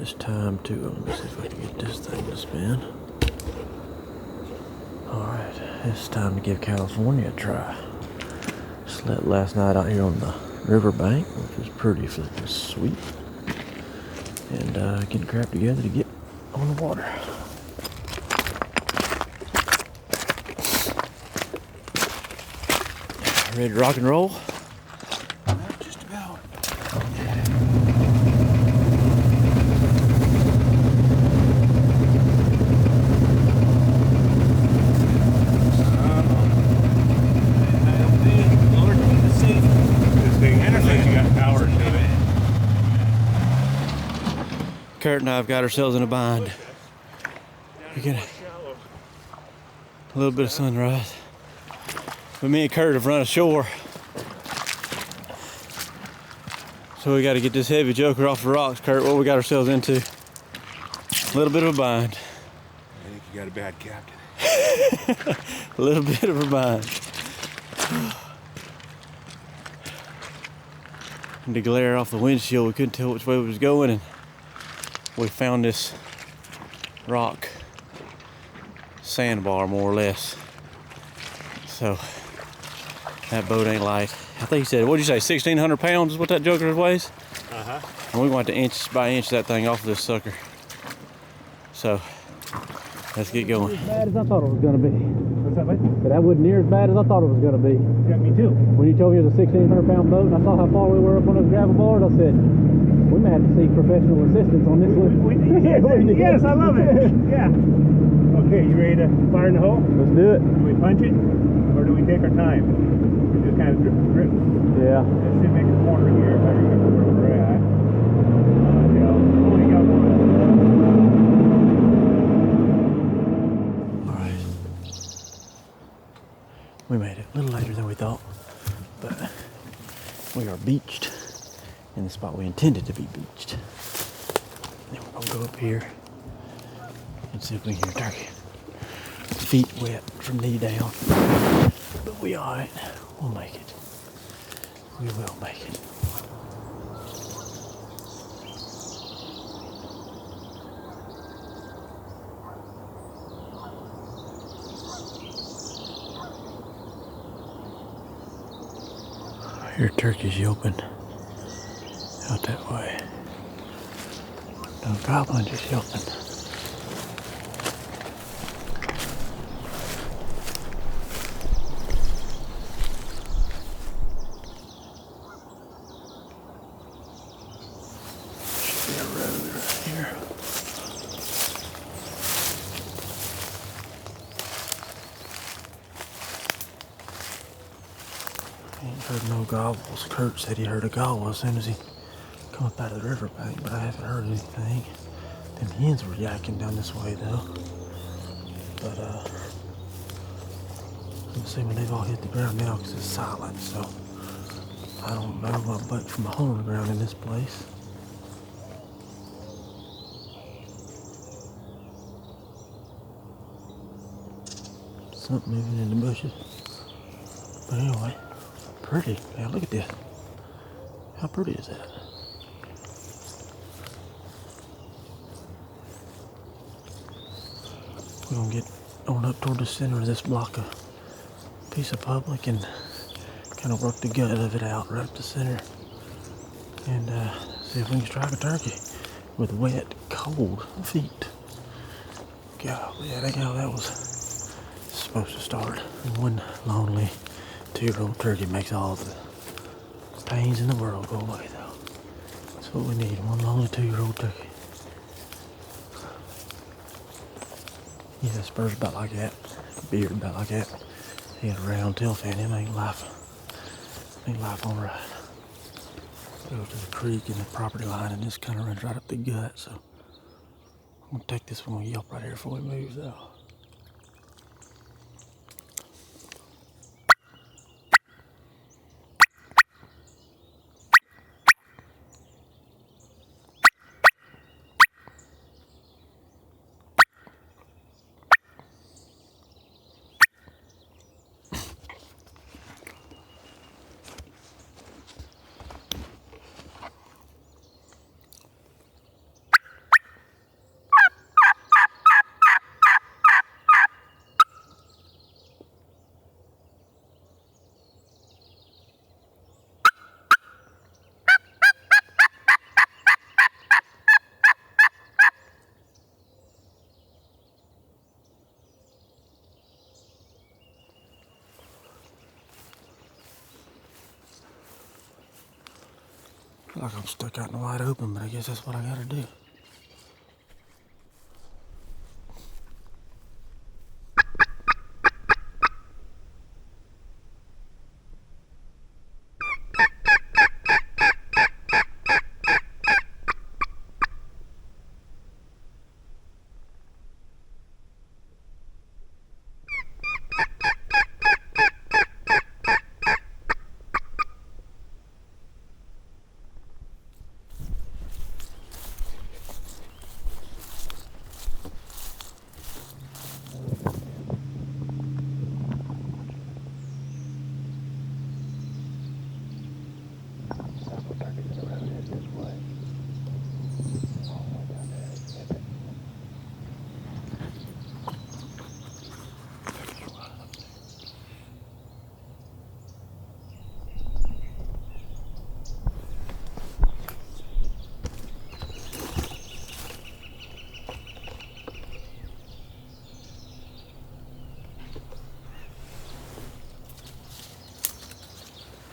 it's time to, let me see if I can get this thing to spin. Alright, it's time to give California a try. Slept last night out here on the riverbank, which was pretty flippin' sweet. And getting crap together to get on the water. Ready to rock and roll? Just about. Lord, keep us safe. This thing, you got power to it. Curt and I have got ourselves in a bind. We get a little bit of sunrise. But me and Curt have run ashore. So we got to get this heavy joker off the rocks, Curt. What we got ourselves into? A little bit of a bind. I think you got a bad captain. A little bit of a bind. And the glare off the windshield, we couldn't tell which way we was going, and we found this rock sandbar, more or less. So that boat ain't light. I think he said, what'd you say, 1,600 pounds is what that joker weighs? Uh-huh. And we're going to inch by inch that thing off of this sucker. So let's get going. As bad as I thought it was going to be. What's that, mate? But that wasn't near as bad as I thought it was going to be. Yeah, me too. When you told me it was a 1,600 pound boat and I saw how far we were up on those gravel bars, I said, we may have to seek professional assistance on this one. Yes, I love it. Yeah. Okay, you ready to fire in the hole? Let's do it. Do we punch it, or do we take our time? We just kind of drip. Yeah. Let's see, make a corner here if I remember where we're at. Only got one. Alright. We made it a little later than we thought, but we are beached in the spot we intended to be beached. Then we're gonna go up here and see if we can hear turkey. Feet wet from knee down, but we alright. We'll make it. We will make it. I hear turkeys yelping out that way. No goblin just yelping. Should be a road right here. Ain't heard no gobbles. Curt said he heard a gobble as soon as he come up out of the riverbank, but I haven't heard anything. Them hens were yakking down this way though. But let's see when they've all hit the ground now because it's silent, so I don't know my butt from a hole in the ground in this place. Something moving in the bushes. But anyway, pretty. Man, look at this. How pretty is that? We're gonna get on up toward the center of this block of piece of public and kind of work the gut of it out right up the center and see if we can strike a turkey with wet, cold feet. Golly, I think how that was supposed to start. And one lonely 2-year-old turkey makes all the pains in the world go away though. That's what we need, one lonely 2-year-old turkey. Yeah, spurs about like that, beard about like that. He had a round tail fan, him ain't life on right. Goes to the creek and the property line and this kind of runs right up the gut, so I'm gonna take this one yelp right here before we move though. Like I'm stuck out in the wide open, but I guess that's what I gotta do.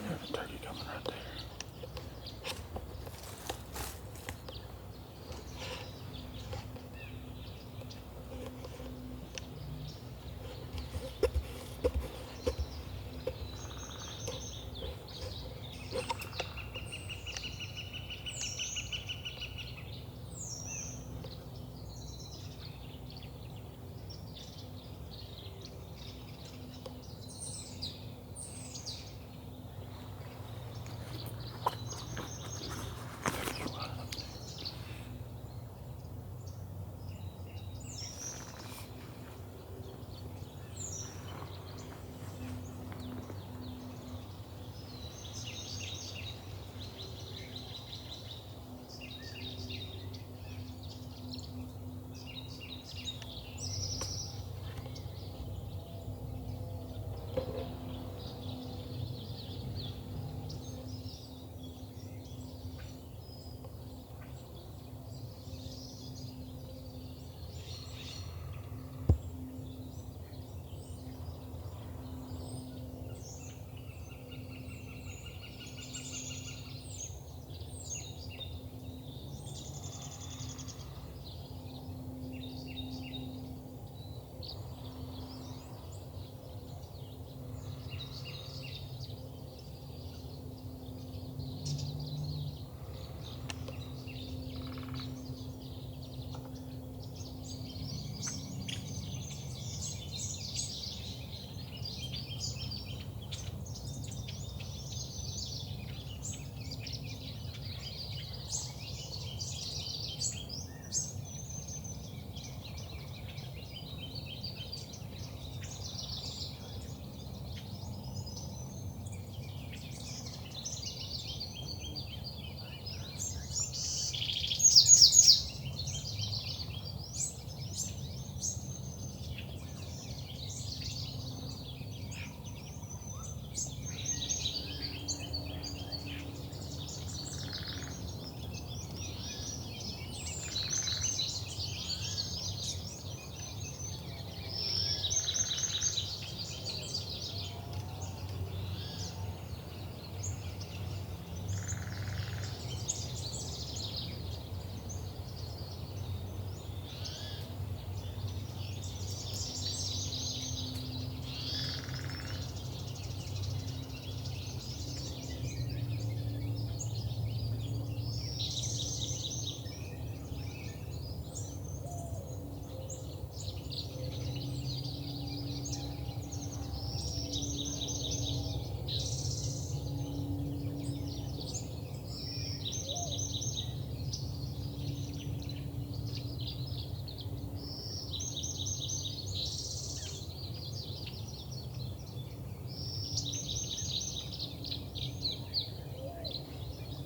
There's a turkey coming right there.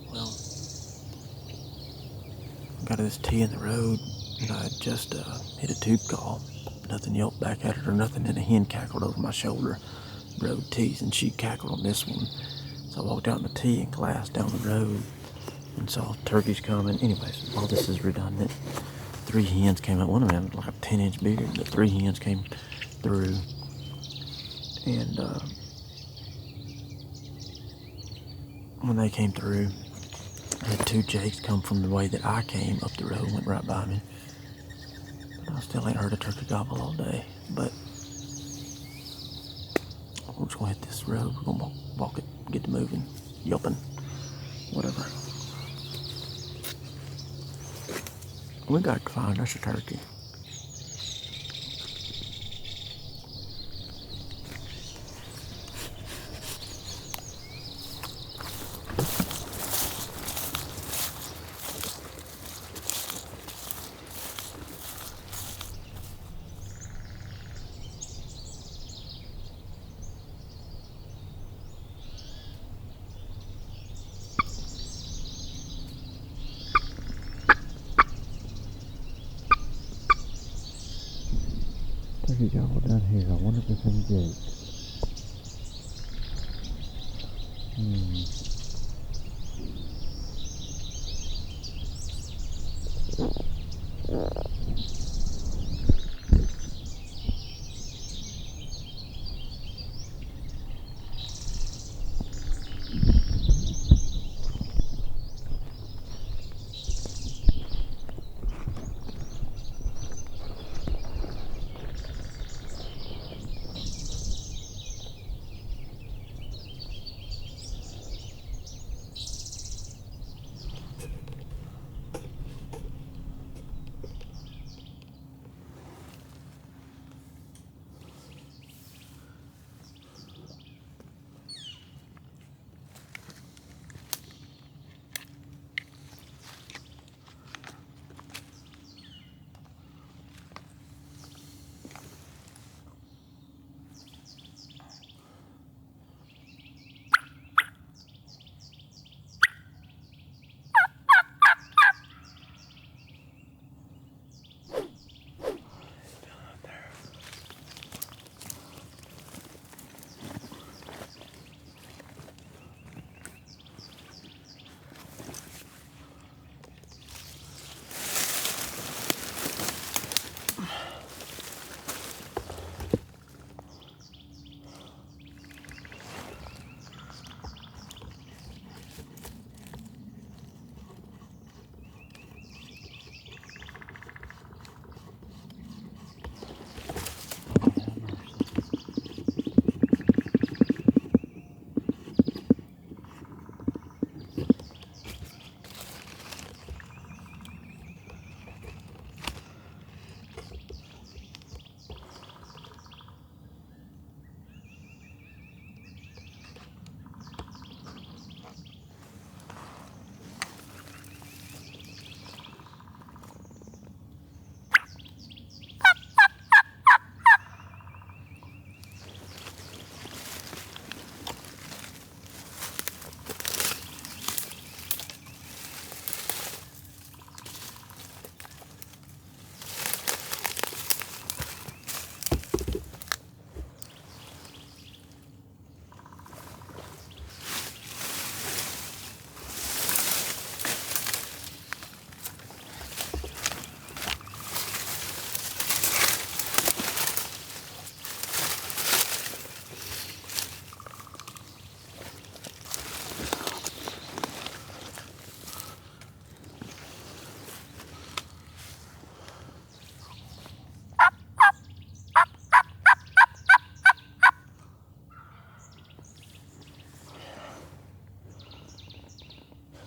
Well, got this T in the road, and I just hit a tube call. Nothing yelped back at it or nothing, and a hen cackled over my shoulder. Road T's, and she cackled on this one. So I walked out in the T and glassed down the road and saw turkeys coming. Anyways, all this is redundant. 3 hens came out. One of them had like a 10-inch beard. The 3 hens came through, and when they came through, I had two jakes come from the way that I came up the road, went right by me. But I still ain't heard a turkey gobble all day. But we're just gonna hit this road. We're gonna walk it, get to moving, yelping, whatever. We gotta find us a turkey. Turkey gobble down here. I wonder if it's in the gate.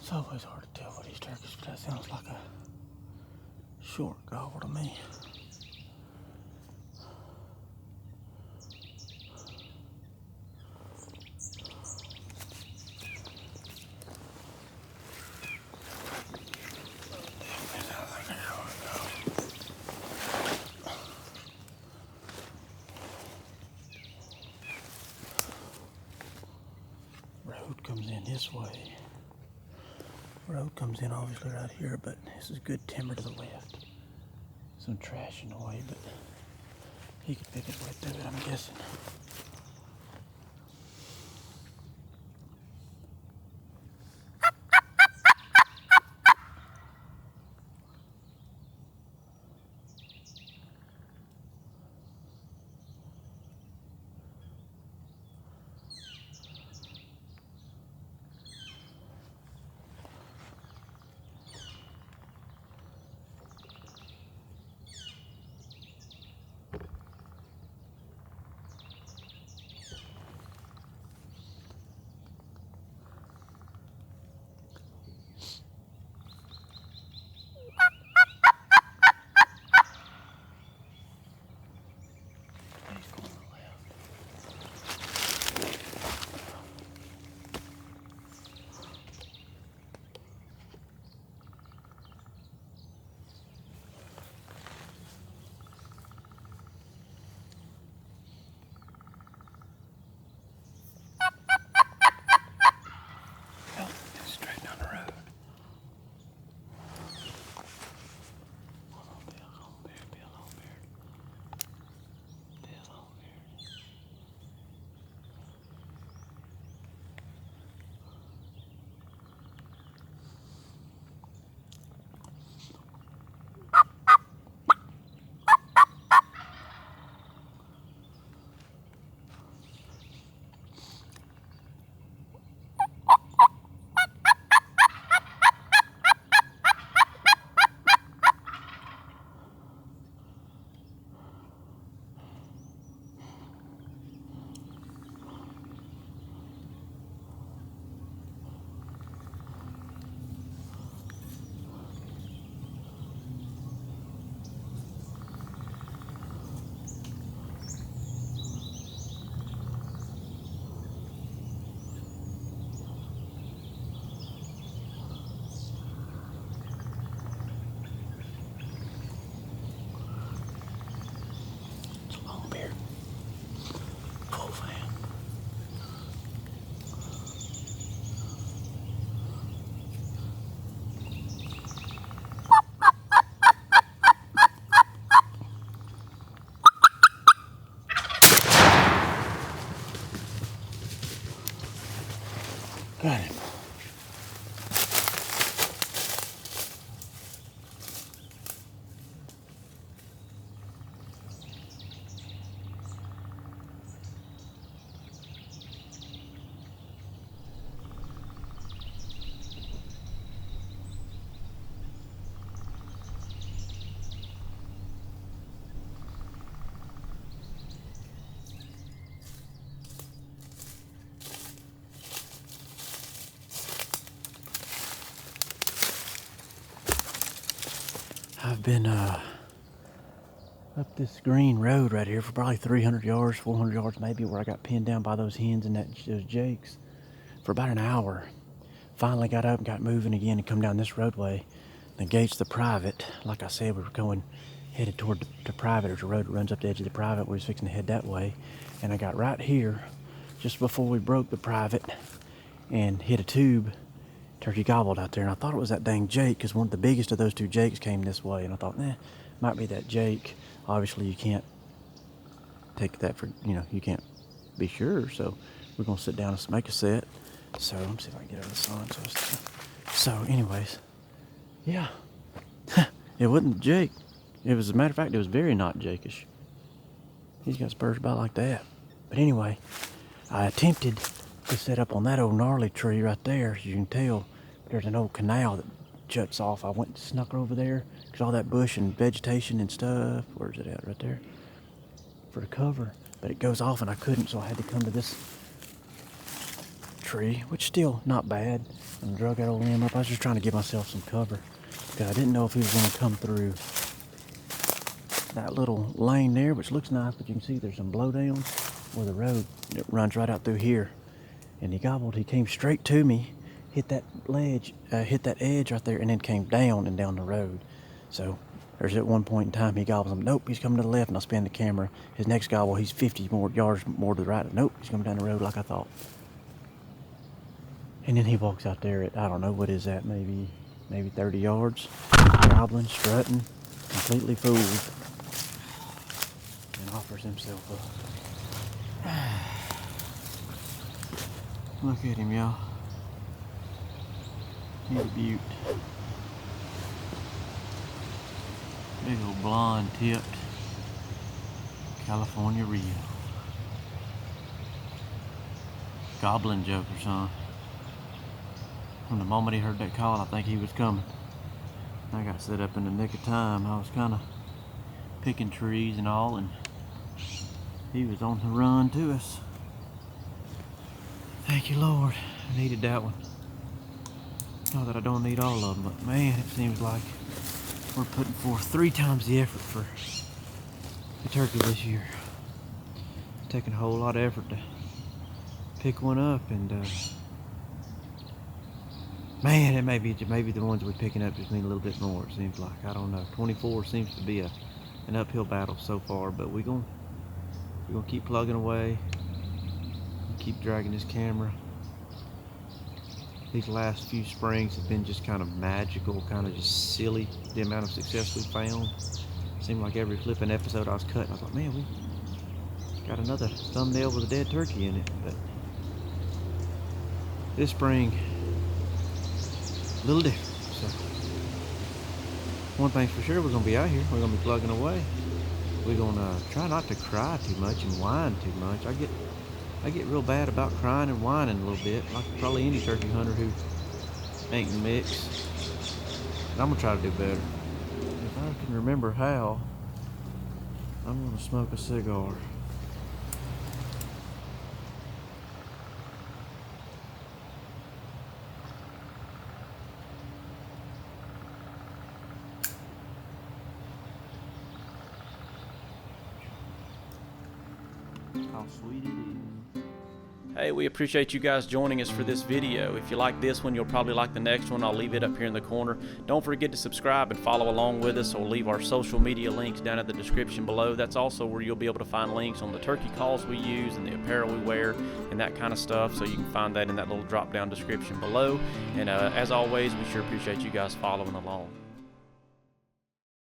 It's always hard to tell with these turkeys, but that sounds like a short gobble to me. Road comes in this way. Road comes in obviously right here, but this is good timber to the left. Some trash in the way, but he could pick his way through it, I'm guessing. Got him. I've been up this green road right here for probably 300 yards, 400 yards maybe, where I got pinned down by those hens and those jakes for about an hour. Finally got up and got moving again and come down this roadway. The gate's the private. Like I said, we were headed toward the private. There's a road that runs up the edge of the private. We was fixing to head that way. And I got right here just before we broke the private and hit a tube. Turkey gobbled out there, and I thought it was that dang jake, because one of the biggest of those two jakes came this way, and I thought, might be that jake. Obviously you can't take that for, you can't be sure, so we're gonna sit down and make a set. So let me see if I can get out of the sun. So anyways, yeah, it wasn't jake. It was, as a matter of fact, it was very not jakeish. He's got spurs about like that. But anyway, I attempted to set up on that old gnarly tree right there. As you can tell, there's an old canal that juts off. I went and snuck over there because all that bush and vegetation and stuff. Where's it at? Right there for the cover, but it goes off and I couldn't, so I had to come to this tree, which still not bad, and drug that old limb up. I was just trying to give myself some cover because I didn't know if he was going to come through that little lane there, which looks nice, but you can see there's some blowdowns where the road, it runs right out through here. And he gobbled. He came straight to me, hit that ledge, hit that edge right there, and then came down and down the road. So there's at one point in time he gobbles him. Nope, he's coming to the left, and I'll spin the camera. His next gobble, he's 50 more yards more to the right. Nope, he's coming down the road like I thought. And then he walks out there at, I don't know, what is that? Maybe 30 yards, gobbling, strutting, completely fooled, and offers himself up. Look at him, y'all. He's a beaut. Big old blonde tipped California Rio. Goblin jokers, huh? From the moment he heard that call, I think he was coming. I got set up in the nick of time. I was kind of picking trees and all, and he was on the run to us. Thank you, Lord. I needed that one. Not that I don't need all of them, but man, it seems like we're putting forth 3 times the effort for the turkey this year. It's taking a whole lot of effort to pick one up, and man, it may be the ones we're picking up just need a little bit more. It seems like, I don't know. 24 seems to be an uphill battle so far, but we're gonna keep plugging away. Keep dragging this camera. These last few springs have been just kind of magical, kind of just silly, the amount of success we found. Seemed like every flipping episode I was cutting, I was like, man, we got another thumbnail with a dead turkey in it. But this spring, a little different. So one thing's for sure, we're gonna be out here. We're gonna be plugging away. We're gonna try not to cry too much and whine too much. I get real bad about crying and whining a little bit, like probably any turkey hunter who ain't in the mix. And I'm gonna try to do better. If I can remember how, I'm gonna smoke a cigar. How sweet it is. Hey, we appreciate you guys joining us for this video. If you like this one, you'll probably like the next one. I'll leave it up here in the corner. Don't forget to subscribe and follow along with us, or leave our social media links down in the description below. That's also where you'll be able to find links on the turkey calls we use and the apparel we wear and that kind of stuff. So you can find that in that little drop down description below. And as always, we sure appreciate you guys following along.